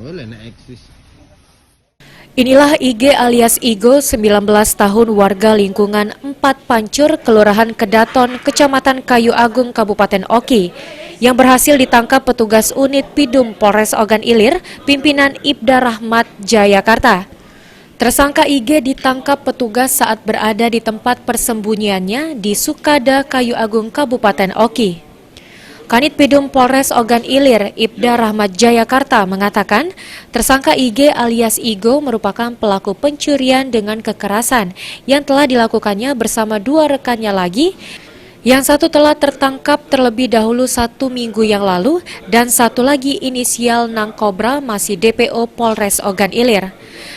Boleh nek eksis. Inilah IG alias Igo, 19 tahun, warga lingkungan 4 Pancur, Kelurahan Kedaton, Kecamatan Kayu Agung, Kabupaten Oki, yang berhasil ditangkap petugas unit Pidum Polres Ogan Ilir, pimpinan Ibda Rahmat, Jayakarta. Tersangka IG ditangkap petugas saat berada di tempat persembunyiannya di Sukada, Kayu Agung, Kabupaten Oki. Kanit Pidum Polres Ogan Ilir, Ibda Rahmat Jayakarta, mengatakan tersangka IG alias Igo merupakan pelaku pencurian dengan kekerasan yang telah dilakukannya bersama 2 rekannya lagi. Yang satu telah tertangkap terlebih dahulu 1 minggu yang lalu dan satu lagi inisial Nang Kobra masih DPO Polres Ogan Ilir.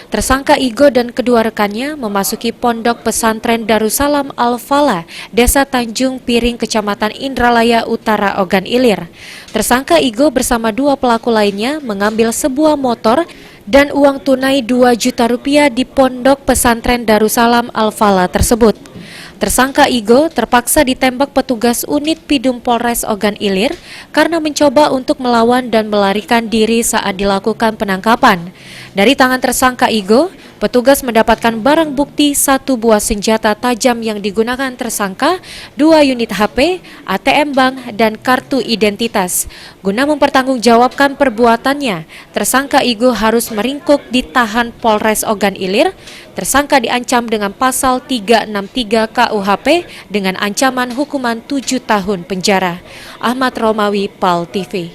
Tersangka Igo dan kedua rekannya memasuki pondok pesantren Darussalam Al-Falah, Desa Tanjung Piring, Kecamatan Indralaya Utara, Ogan Ilir. Tersangka Igo bersama 2 pelaku lainnya mengambil sebuah motor dan uang tunai 2 juta rupiah di pondok pesantren Darussalam Al-Falah tersebut. Tersangka Igo terpaksa ditembak petugas unit Pidum Polres Ogan Ilir karena mencoba untuk melawan dan melarikan diri saat dilakukan penangkapan. Dari tangan tersangka Igo, petugas mendapatkan barang bukti 1 buah senjata tajam yang digunakan tersangka, 2 unit HP, ATM bank, dan kartu identitas. Guna mempertanggungjawabkan perbuatannya, tersangka Igo harus meringkuk di tahan Polres Ogan Ilir. Tersangka diancam dengan pasal 363 KUHP dengan ancaman hukuman 7 tahun penjara. Ahmad Romawi, PAL TV.